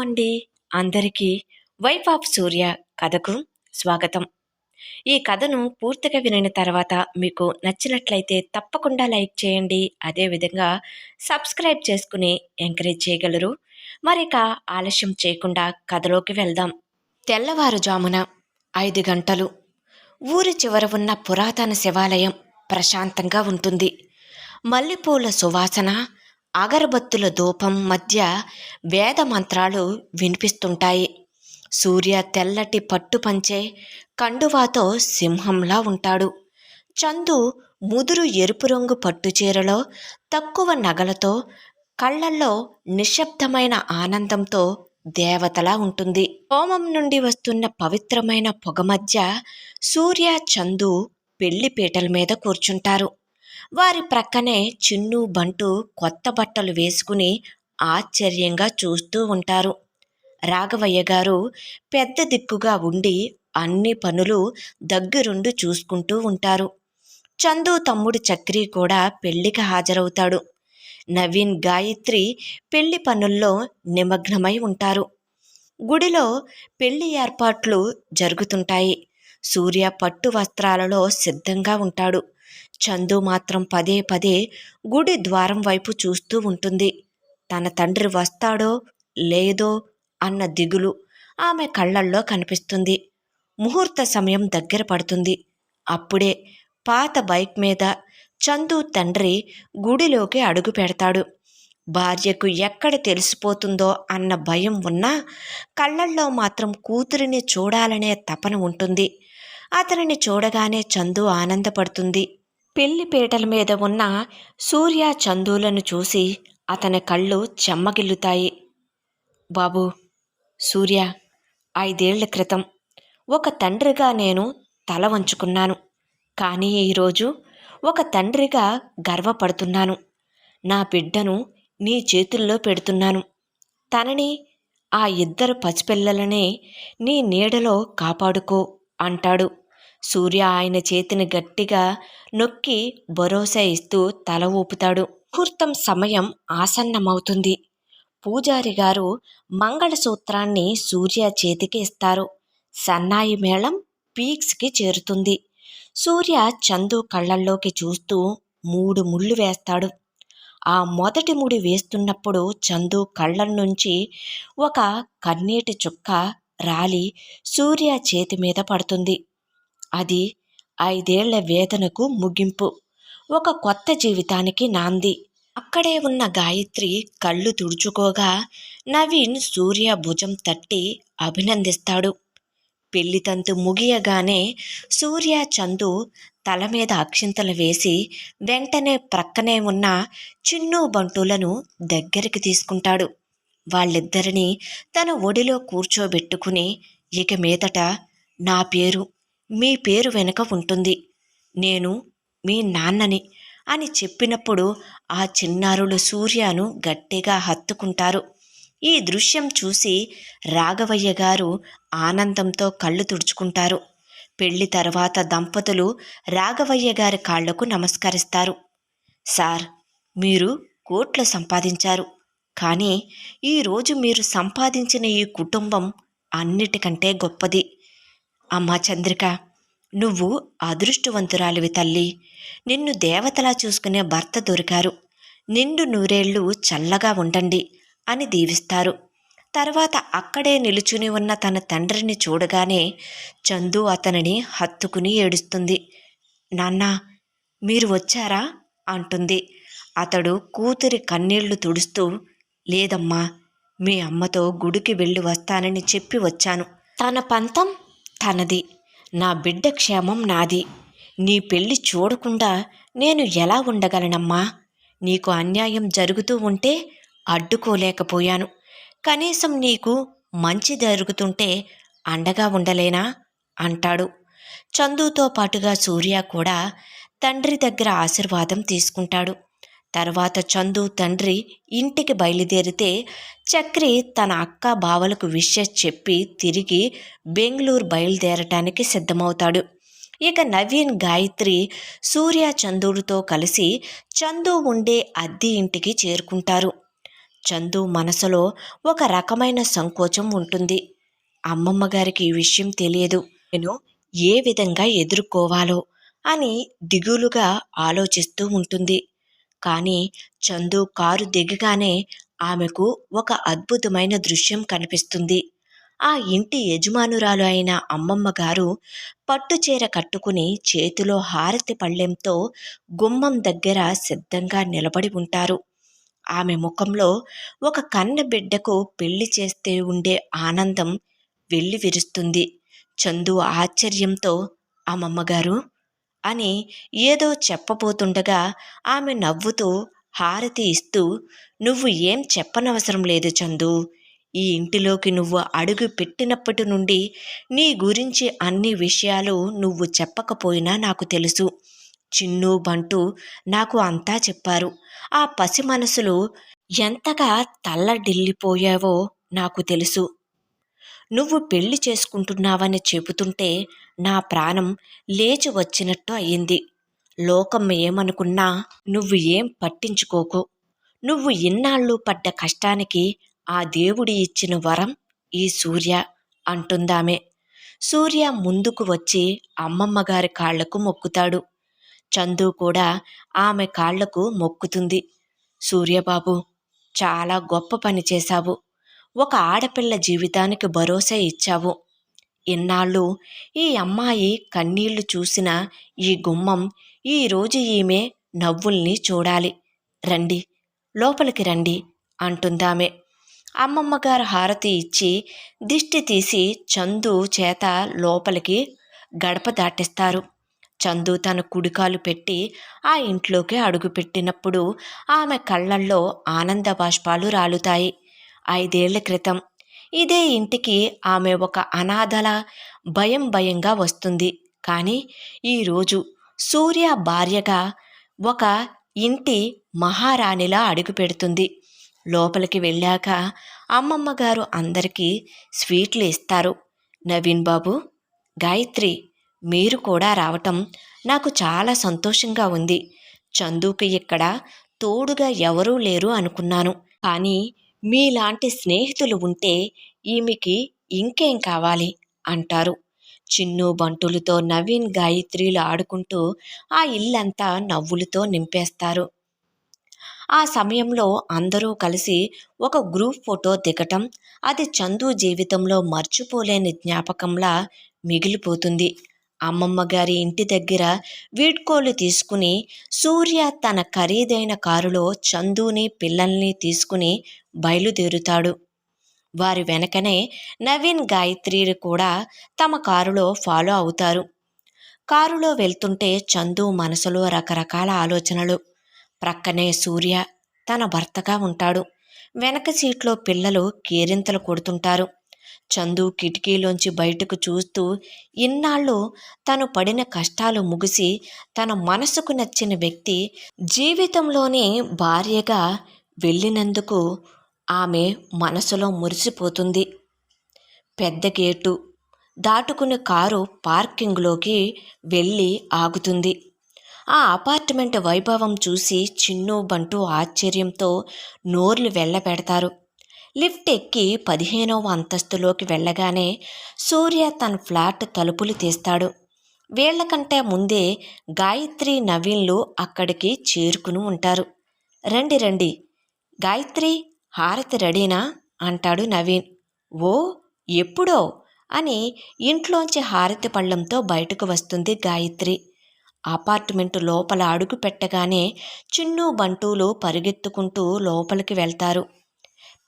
అండి. అందరికీ wife of సూర్య కథకు స్వాగతం. ఈ కథను పూర్తిగా వినిన తర్వాత మీకు నచ్చినట్లయితే తప్పకుండా లైక్ చేయండి. అదేవిధంగా సబ్స్క్రైబ్ చేసుకుని ఎంకరేజ్ చేయగలరు. మరిక ఆలస్యం చేయకుండా కథలోకి వెళ్దాం. తెల్లవారుజామున 5 గంటలు. ఊరి చివర ఉన్న పురాతన శివాలయం ప్రశాంతంగా ఉంటుంది. మల్లెపూల సువాసన, అగరబత్తుల ధూపం మధ్య వేద మంత్రాలు వినిపిస్తుంటాయి. సూర్య తెల్లటి పట్టు పంచే కండువాతో సింహంలా ఉంటాడు. చందు ముదురు ఎరుపు రంగు పట్టుచీరలో తక్కువ నగలతో, కళ్ళల్లో నిశ్శబ్దమైన ఆనందంతో దేవతలా ఉంటుంది. హోమం నుండి వస్తున్న పవిత్రమైన పొగ మధ్య సూర్య, చందు పెళ్లిపీటల మీద కూర్చుంటారు. వారి ప్రక్కనే చిన్ను, బంటు కొత్త బట్టలు వేసుకుని ఆశ్చర్యంగా చూస్తూ ఉంటారు. రాఘవయ్య గారు పెద్ద దిక్కుగా ఉండి అన్ని పనులు దగ్గరుండి చూసుకుంటూ ఉంటారు. చందు తమ్ముడు చక్రి కూడా పెళ్లికి హాజరవుతాడు. నవీన్, గాయత్రి పెళ్లి పనుల్లో నిమగ్నమై ఉంటారు. గుడిలో పెళ్లి ఏర్పాట్లు జరుగుతుంటాయి. సూర్య పట్టు వస్త్రాలలో సిద్ధంగా ఉంటాడు. చందు మాత్రం పదే పదే గుడి ద్వారం వైపు చూస్తూ ఉంటుంది. తన తండ్రి వస్తాడో లేదో అన్న దిగులు ఆమె కళ్ళల్లో కనిపిస్తుంది. ముహూర్త సమయం దగ్గర పడుతుంది. అప్పుడే పాత బైక్ మీద చందు తండ్రి గుడిలోకి అడుగు పెడతాడు. భార్యకు ఎక్కడ తెలిసిపోతుందో అన్న భయం ఉన్నా కళ్ళల్లో మాత్రం కూతురిని చూడాలనే తపన ఉంటుంది. అతనిని చూడగానే చందు ఆనందపడుతుంది. పెళ్లి పీటల మీద ఉన్న సూర్య, చందులను చూసి అతని కళ్ళు చెమ్మగిల్లుతాయి. బాబూ, సూర్య, 5 ఏళ్ల క్రితం ఒక తండ్రిగా నేను తల వంచుకున్నాను. కానీ ఈరోజు ఒక తండ్రిగా గర్వపడుతున్నాను. నా బిడ్డను నీ చేతుల్లో పెడుతున్నాను. తనని, ఆ 2 పసిపిల్లలని నీ నీడలో కాపాడుకో అంటాడు. సూర్య ఆయన చేతిని గట్టిగా నొక్కి భరోసా ఇస్తూ తల ఊపుతాడు. ముహూర్తం సమయం ఆసన్నమవుతుంది. పూజారి గారు మంగళసూత్రాన్ని సూర్య చేతికి ఇస్తారు. సన్నాయి మేళం పీక్స్కి చేరుతుంది. సూర్య చందు కళ్ళల్లోకి చూస్తూ 3 ముళ్ళు వేస్తాడు. ఆ మొదటి ముడి వేస్తున్నప్పుడు చందు కళ్ళ నుంచి ఒక కన్నీటి చుక్క రాలి సూర్య చేతి మీద పడుతుంది. అది 5 ఏళ్ల వేదనకు ముగింపు, ఒక కొత్త జీవితానికి నాంది. అక్కడే ఉన్న గాయత్రి కళ్ళు తుడుచుకోగా నవీన్ సూర్య భుజం తట్టి అభినందిస్తాడు. పెళ్లితంతు ముగియగానే సూర్య, చందు తల మీద అక్షింతలు వేసి వెంటనే ప్రక్కనే ఉన్న చిన్ను, బంటులను దగ్గరికి తీసుకుంటాడు. వాళ్ళిద్దరినీ తన ఒడిలో కూర్చోబెట్టుకుని, ఇక మీదట నా పేరు మీ పేరు వెనుక ఉంటుంది, నేను మీ నాన్నని అని చెప్పినప్పుడు ఆ చిన్నారులు సూర్యను గట్టిగా హత్తుకుంటారు. ఈ దృశ్యం చూసి రాఘవయ్య గారు ఆనందంతో కళ్ళు తుడుచుకుంటారు. పెళ్లి తర్వాత దంపతులు రాఘవయ్య గారి కాళ్లకు నమస్కరిస్తారు. సార్, మీరు కోట్లు సంపాదించారు. కానీ ఈరోజు మీరు సంపాదించిన ఈ కుటుంబం అన్నిటికంటే గొప్పది. అమ్మా చంద్రిక, నువ్వు అదృష్టవంతురాలివి తల్లి. నిన్ను దేవతలా చూసుకునే భర్త దొరికారు. నిండు నూరేళ్లు చల్లగా ఉండండి అని దీవిస్తారు. తర్వాత అక్కడే నిలుచుని ఉన్న తన తండ్రిని చూడగానే చందు అతనిని హత్తుకుని ఏడుస్తుంది. నాన్నా, మీరు వచ్చారా అంటుంది. అతడు కూతురి కన్నీళ్లు తుడుస్తూ, లేదమ్మా, మీ అమ్మతో గుడికి వెళ్ళి వస్తానని చెప్పి వచ్చాను. తన పంతం తనది, నా బిడ్డ క్షేమం నాది. నీ పెళ్లి చూడకుండా నేను ఎలా ఉండగలనమ్మా? నీకు అన్యాయం జరుగుతూ ఉంటే అడ్డుకోలేకపోయాను. కనీసం నీకు మంచి జరుగుతుంటే అండగా ఉండలేనా అంటాడు. చందుతో పాటుగా సూర్య కూడా తండ్రి దగ్గర ఆశీర్వాదం తీసుకుంటాడు. తర్వాత చందు తండ్రి ఇంటికి బయలుదేరితే చక్రి తన అక్క బావలకు విషెస్ చెప్పి తిరిగి బెంగళూరు బయలుదేరటానికి సిద్ధమవుతాడు. ఇక నవీన్, గాయత్రి సూర్య, చందులతో కలిసి చందు ఉండే అద్దె ఇంటికి చేరుకుంటారు. చందు మనసులో ఒక రకమైన సంకోచం ఉంటుంది. అమ్మమ్మ గారికి ఈ విషయం తెలియదు. నేను ఏ విధంగా ఎదుర్కోవాలో అని దిగులుగా ఆలోచిస్తూ ఉంటుంది. కానీ చందు కారు దిగగానే ఆమెకు ఒక అద్భుతమైన దృశ్యం కనిపిస్తుంది. ఆ ఇంటి యజమానురాలు అయిన అమ్మమ్మ గారు పట్టుచీర కట్టుకుని చేతిలో హారతి పళ్ళెంతో గుమ్మం దగ్గర సిద్ధంగా నిలబడి ఉంటారు. ఆమె ముఖంలో ఒక కన్న బిడ్డకు పెళ్లి చేస్తే ఉండే ఆనందం వెల్లి విరుస్తుంది. చందు ఆశ్చర్యంతో అమ్మమ్మగారు అని ఏదో చెప్పబోతుండగా ఆమె నవ్వుతూ హారతి ఇస్తూ, నువ్వు ఏం చెప్పనవసరం లేదు చందు. ఈ ఇంటిలోకి నువ్వు అడుగు పెట్టినప్పటి నుండి నీ గురించి అన్ని విషయాలు నువ్వు చెప్పకపోయినా నాకు తెలుసు. చిన్ను బంటు నాకు అంతా చెప్పారు. ఆ పసి మనసులు ఎంతగా తల్లడిల్లిపోయావో నాకు తెలుసు. నువ్వు పెళ్లి చేసుకుంటున్నావని చెబుతుంటే నా ప్రాణం లేచి వచ్చినట్టు అయింది. లోకం ఏమనుకున్నా నువ్వు ఏం పట్టించుకోకు. నువ్వు ఇన్నాళ్ళు పడ్డ కష్టానికి ఆ దేవుడి ఇచ్చిన వరం ఈ సూర్య అంటుందామె. సూర్య ముందుకు వచ్చి అమ్మమ్మగారి కాళ్లకు మొక్కుతాడు. చందు కూడా ఆమె కాళ్లకు మొక్కుతుంది. సూర్యబాబు, చాలా గొప్ప పని చేశావు. ఒక ఆడపిల్ల జీవితానికి భరోసా ఇచ్చావు. ఇన్నాళ్ళు ఈ అమ్మాయి కన్నీళ్లు చూసిన ఈ గుమ్మం ఈరోజు ఈమె నవ్వుల్ని చూడాలి. రండి, లోపలికి రండి అంటుందామె. అమ్మమ్మగారు హారతి ఇచ్చి దిష్టి తీసి చందు చేత లోపలికి గడప దాటిస్తారు. చందు తన కుడికాలు పెట్టి ఆ ఇంట్లోకి అడుగుపెట్టినప్పుడు ఆమె కళ్ళల్లో ఆనంద బాష్పాలు రాలుతాయి. 5 ఏళ్ల క్రితం ఇదే ఇంటికి ఆమె ఒక అనాథల భయంగా వస్తుంది. కానీ ఈరోజు సూర్య భార్యగా ఒక ఇంటి మహారాణిలా అడుగుపెడుతుంది. లోపలికి వెళ్ళాక అమ్మమ్మగారు అందరికీ స్వీట్లు ఇస్తారు. నవీన్ బాబు, గాయత్రి, మీరు కూడా రావటం నాకు చాలా సంతోషంగా ఉంది. చందుకి ఇక్కడ తోడుగా ఎవరూ లేరు అనుకున్నాను. కానీ మీలాంటి స్నేహితులు ఉంటే ఈమెకి ఇంకేం కావాలి అంటారు. చిన్ను బంటులతో నవీన్ గాయత్రిలు ఆడుకుంటూ ఆ ఇల్లంతా నవ్వులతో నింపేస్తారు. ఆ సమయంలో అందరూ కలిసి ఒక గ్రూప్ ఫోటో దిగటం అది చందు జీవితంలో మర్చిపోలేని జ్ఞాపకంలా మిగిలిపోతుంది. అమ్మమ్మ గారి ఇంటి దగ్గర వీడ్కోలు తీసుకుని సూర్య తన ఖరీదైన కారులో చందుని పిల్లల్ని తీసుకుని బయలుదేరుతాడు. వారి వెనకనే నవీన్ గాయత్రిలు కూడా తమ కారులో ఫాలో అవుతారు. కారులో వెళ్తుంటే చందు మనసులో రకరకాల ఆలోచనలు. ప్రక్కనే సూర్య తన భర్తగా ఉంటాడు. వెనక సీట్లో పిల్లలు కేరింతలు కొడుతుంటారు. చందు కిటికీలోంచి బయటకు చూస్తూ ఇన్నాళ్ళు తను పడిన కష్టాలు ముగిసి తన మనసుకు నచ్చిన వ్యక్తి జీవితంలోనే భార్యగా వెళ్ళినందుకు ఆమె మనసులో మురిసిపోతుంది. పెద్ద గేటు దాటుకుని కారు పార్కింగ్లోకి వెళ్ళి ఆగుతుంది. ఆ అపార్ట్మెంట్ వైభవం చూసి చిన్ను బంటు ఆశ్చర్యంతో నోర్లు వెళ్ళబెడతారు. లిఫ్ట్ ఎక్కి 15వ అంతస్తులోకి వెళ్ళగానే సూర్య తన ఫ్లాట్ తలుపులు తీస్తాడు. వీళ్లకంటే ముందే గాయత్రి నవీన్లు అక్కడికి చేరుకుని ఉంటారు. రండి రండి, గాయత్రి, హారతి రెడీనా అంటాడు నవీన్. ఓ, ఎప్పుడో అని ఇంట్లోంచి హారతి పళ్ళంతో బయటకు వస్తుంది గాయత్రి. అపార్ట్మెంటు లోపల అడుగు పెట్టగానే చిన్ను బంటూలు పరిగెత్తుకుంటూ లోపలికి వెళ్తారు.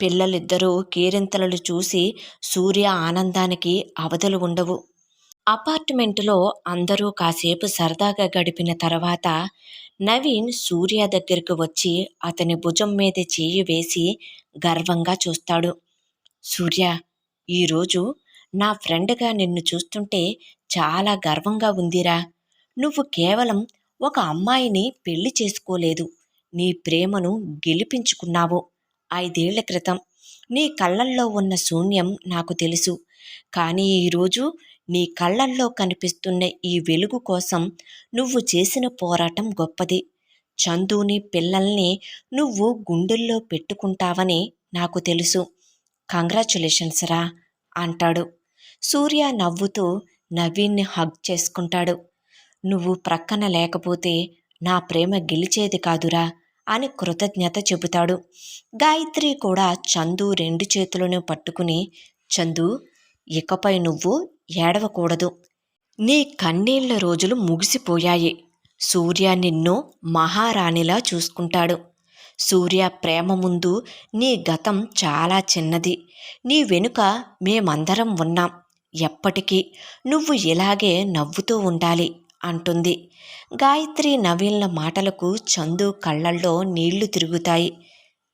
పిల్లలిద్దరూ కేరింతలు చూసి సూర్య ఆనందానికి అవధులు ఉండవు. అపార్ట్మెంటులో అందరూ కాసేపు సరదాగా గడిపిన తర్వాత నవీన్ సూర్య దగ్గరకు వచ్చి అతని భుజం మీద చేయి వేసి గర్వంగా చూస్తాడు. సూర్య, ఈరోజు నా ఫ్రెండ్గా నిన్ను చూస్తుంటే చాలా గర్వంగా ఉందిరా. నువ్వు కేవలం ఒక అమ్మాయిని పెళ్లి చేసుకోలేదు, నీ ప్రేమను గెలిపించుకున్నావు. 5 ఏళ్ల క్రితం నీ కళ్ళల్లో ఉన్న శూన్యం నాకు తెలుసు. కానీ ఈరోజు నీ కళ్ళల్లో కనిపిస్తున్న ఈ వెలుగు కోసం నువ్వు చేసిన పోరాటం గొప్పది. చందుని పిల్లల్ని నువ్వు గుండెల్లో పెట్టుకుంటావని నాకు తెలుసు. కంగ్రాచ్యులేషన్స్ రా అంటాడు. సూర్య నవ్వుతూ నవీన్ని హగ్ చేసుకుంటాడు. నువ్వు ప్రక్కన లేకపోతే నా ప్రేమ గెలిచేది కాదురా అని కృతజ్ఞత చెబుతాడు. గాయత్రి కూడా చందు 2 చేతులను పట్టుకుని, చందు, ఇకపై నువ్వు ఏడవకూడదు. నీ కన్నీళ్ల రోజులు ముగిసిపోయాయి. సూర్య నిన్ను మహారాణిలా చూసుకుంటాడు. సూర్య ప్రేమ ముందు నీ గతం చాలా చిన్నది. నీ వెనుక మేమందరం ఉన్నాం. ఎప్పటికీ నువ్వు ఇలాగే నవ్వుతూ ఉండాలి అంటుంది. గాయత్రి నవీన్ల మాటలకు చందు కళ్ళల్లో నీళ్లు తిరుగుతాయి.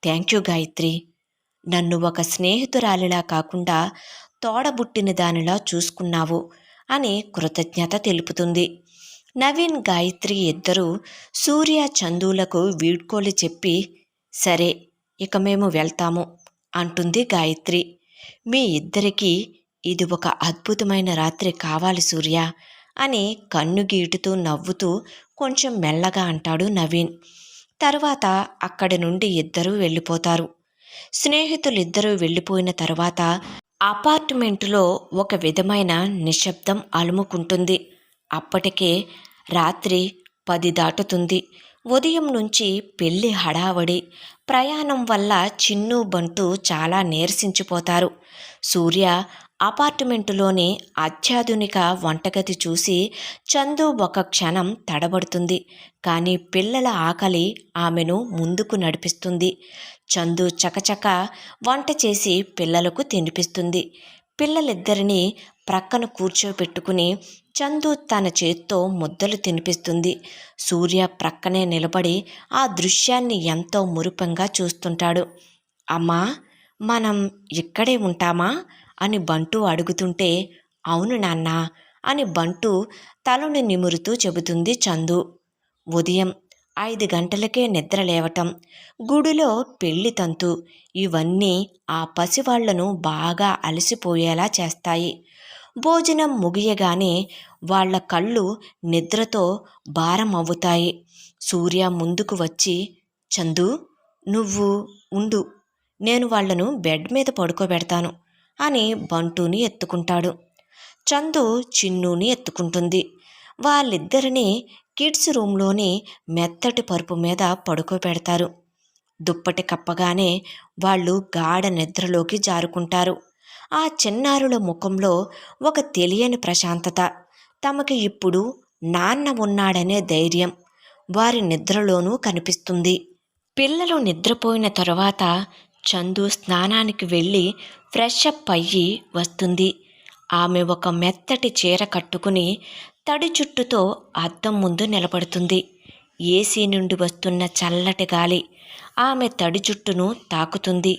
Thank you Gayatri. నన్ను ఒక స్నేహితురాలిలా కాకుండా తోడబుట్టిన దానిలా చూసుకున్నావు అని కృతజ్ఞత తెలుపుతుంది. నవీన్ గాయత్రి ఇద్దరూ సూర్య చందులకు వీడ్కోలు చెప్పి, సరే ఇక మేము వెళ్తాము అంటుంది గాయత్రి. మీ ఇద్దరికీ ఇది ఒక అద్భుతమైన రాత్రి కావాలి సూర్య అని కన్ను గీటుతూ నవ్వుతూ కొంచెం మెల్లగా అంటాడు నవీన్. తర్వాత అక్కడి నుండి ఇద్దరూ వెళ్ళిపోతారు. స్నేహితులిద్దరూ వెళ్ళిపోయిన తర్వాత అపార్ట్మెంటులో ఒక విధమైన నిశ్శబ్దం అలుముకుంటుంది. అప్పటికే రాత్రి 10 దాటుతుంది. ఉదయం నుంచి పెళ్లి హడావడి, ప్రయాణం వల్ల చిన్ను బంటు చాలా నీరసించిపోతారు. సూర్య అపార్ట్మెంటులోని అత్యాధునిక వంటగది చూసి చందు ఒక క్షణం తడబడుతుంది. కానీ పిల్లల ఆకలి ఆమెను ముందుకు నడిపిస్తుంది. చందు చకచక వంట చేసి పిల్లలకు తినిపిస్తుంది. పిల్లలిద్దరినీ ప్రక్కన కూర్చోబెట్టుకుని చందు తన చేత్తో ముద్దలు తినిపిస్తుంది. సూర్య ప్రక్కనే నిలబడి ఆ దృశ్యాన్ని ఎంతో మురిపంగా చూస్తుంటాడు. అమ్మా, మనం ఇక్కడే ఉంటామా అని బంటు అడుగుతుంటే, అవును నాన్నా అని బంటు తలను నిమురుతూ చెబుతుంది చందు. ఉదయం 5 గంటలకే నిద్ర లేవటం, గుడిలో పెళ్లి తంతు, ఇవన్నీ ఆ పసివాళ్లను బాగా అలసిపోయేలా చేస్తాయి. భోజనం ముగియగానే వాళ్ల కళ్ళు నిద్రతో భారం అవుతాయి. సూర్య ముందుకు వచ్చి, చందు, నువ్వు ఉండు, నేను వాళ్లను బెడ్ మీద పడుకోబెడతాను అని బంటుని ఎత్తుకుంటాడు. చందు చిన్నుని ఎత్తుకుంటుంది. వాళ్ళిద్దరినీ కిడ్స్ రూమ్లోని మెత్తటి పరుపు మీద పడుకోబెడతారు. దుప్పటి కప్పగానే వాళ్ళు గాఢ నిద్రలోకి జారుకుంటారు. ఆ చిన్నారుల ముఖంలో ఒక తెలియని ప్రశాంతత, తమకి ఇప్పుడు నాన్న ఉన్నాడనే ధైర్యం వారి నిద్రలోనూ కనిపిస్తుంది. పిల్లలు నిద్రపోయిన తరువాత చందు స్నానానికి వెళ్ళి ఫ్రెష్ అప్ అయ్యి వస్తుంది. ఆమె ఒక మెత్తటి చీర కట్టుకుని తడి జుట్టుతో అద్దం ముందు నిలబడుతుంది. ఏసీ నుండి వస్తున్న చల్లటి గాలి ఆమె తడి జుట్టును తాకుతుంది.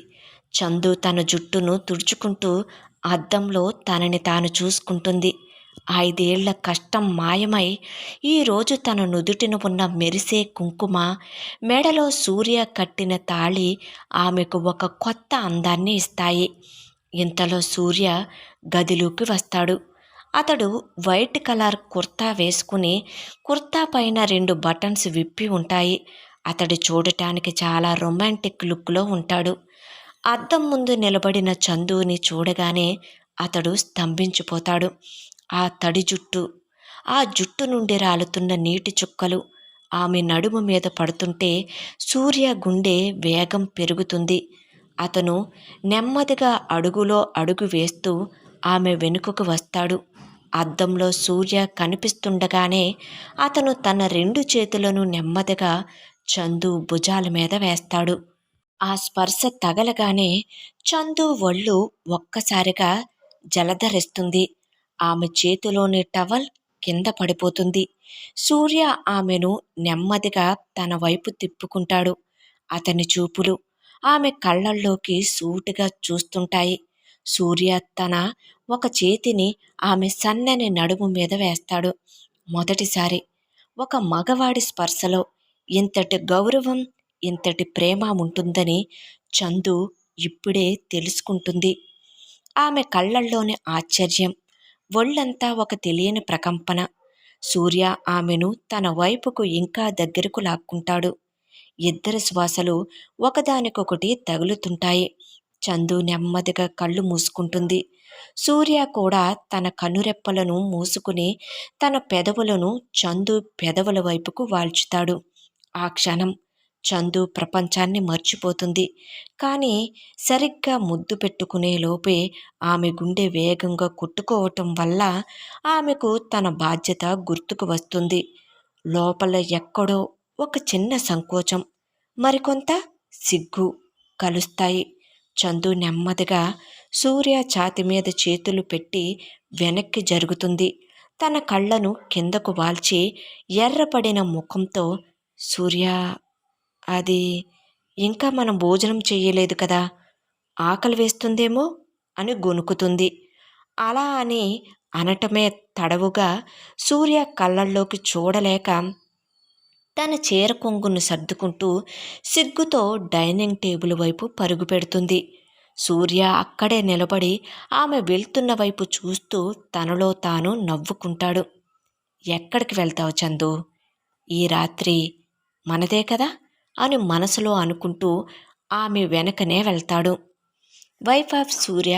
చందు తన జుట్టును తుడుచుకుంటూ అద్దంలో తనని తాను చూసుకుంటుంది. 5 ఏళ్ల కష్టం మాయమై ఈరోజు తన నుదుటిన ఉన్న మెరిసే కుంకుమ, మెడలో సూర్య కట్టిన తాళి ఆమెకు ఒక కొత్త అందాన్ని ఇస్తాయి. ఇంతలో సూర్య గదిలోకి వస్తాడు. అతడు వైట్ కలర్ కుర్తా వేసుకుని, కుర్తా పైన 2 బటన్స్ విప్పి ఉంటాయి. అతడు చూడటానికి చాలా రొమాంటిక్ లుక్లో ఉంటాడు. అద్దం ముందు నిలబడిన చందుని చూడగానే అతడు స్తంభించిపోతాడు. ఆ తడి జుట్టు, ఆ జుట్టు నుండి రాలుతున్న నీటి చుక్కలు ఆమె నడుము మీద పడుతుంటే సూర్య గుండె వేగం పెరుగుతుంది. అతను నెమ్మదిగా అడుగులో అడుగు వేస్తూ ఆమె వెనుకకు వస్తాడు. అద్దంలో సూర్య కనిపిస్తుండగానే అతను తన 2 చేతులను నెమ్మదిగా చందు భుజాల మీద వేస్తాడు. ఆ స్పర్శ తగలగానే చందు ఒళ్ళు ఒక్కసారిగా జలధరిస్తుంది. ఆమె చేతిలోని టవల్ కింద పడిపోతుంది. సూర్య ఆమెను నెమ్మదిగా తన వైపు తిప్పుకుంటాడు. అతని చూపులు ఆమె కళ్ళల్లోకి సూటిగా చూస్తుంటాయి. సూర్య తన ఒక చేతిని ఆమె సన్నని నడుము మీద వేస్తాడు. మొదటిసారి ఒక మగవాడి స్పర్శలో ఇంతటి గౌరవం, ఇంతటి ప్రేమ ఉంటుందని చందు ఇప్పుడే తెలుసుకుంటుంది. ఆమె కళ్ళల్లోని ఆశ్చర్యం, ఒళ్ళంతా ఒక తెలియని ప్రకంపన. సూర్య ఆమెను తన వైపుకు ఇంకా దగ్గరకు లాక్కుంటాడు. ఇద్దరి శ్వాసలు ఒకదానికొకటి తగులుతుంటాయి. చందు నెమ్మదిగా కళ్ళు మూసుకుంటుంది. సూర్య కూడా తన కనురెప్పలను మూసుకుని తన పెదవులను చందు పెదవుల వైపుకు వాల్చుతాడు. ఆ క్షణం చందు ప్రపంచాన్ని మర్చిపోతుంది. కానీ సరిగ్గా ముద్దు పెట్టుకునే లోపే ఆమె గుండె వేగంగా కొట్టుకోవటం వల్ల ఆమెకు తన బాధ్యత గుర్తుకు వస్తుంది. లోపల ఎక్కడో ఒక చిన్న సంకోచం, మరికొంత సిగ్గు కలుస్తాయి. చందు నెమ్మదిగా సూర్య ఛాతి మీద చేతులు పెట్టి వెనక్కి జరుగుతుంది. తన కళ్ళను కిందకు వాల్చి ఎర్రపడిన ముఖంతో, సూర్య, అది ఇంకా మనం భోజనం చెయ్యలేదు కదా, ఆకలి వేస్తుందేమో అని గొణుకుతుంది. అలా అని అనటమే తడవుగా సూర్య కళ్ళల్లోకి చూడలేక తన చీర కొంగును సర్దుకుంటూ సిగ్గుతో డైనింగ్ టేబుల్ వైపు పరుగు పెడుతుంది. సూర్య అక్కడే నిలబడి ఆమె వెళ్తున్న వైపు చూస్తూ తనలో తాను నవ్వుకుంటాడు. ఎక్కడికి వెళ్తావు చందు? ఈ రాత్రి మనదే కదా అని మనసులో అనుకుంటూ ఆమె వెనకనే వెళ్తాడు. వైఫ్ ఆఫ్ సూర్య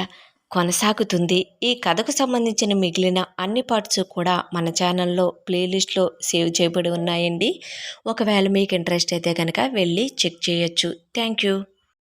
కొనసాగుతుంది. ఈ కథకు సంబంధించిన మిగిలిన అన్ని పార్ట్స్ కూడా మన ఛానల్లో ప్లేలిస్ట్లో సేవ్ చేయబడి ఉన్నాయండి. ఒకవేళ మీకు ఇంట్రెస్ట్ అయితే కనుక వెళ్ళి చెక్ చేయొచ్చు. Thank you.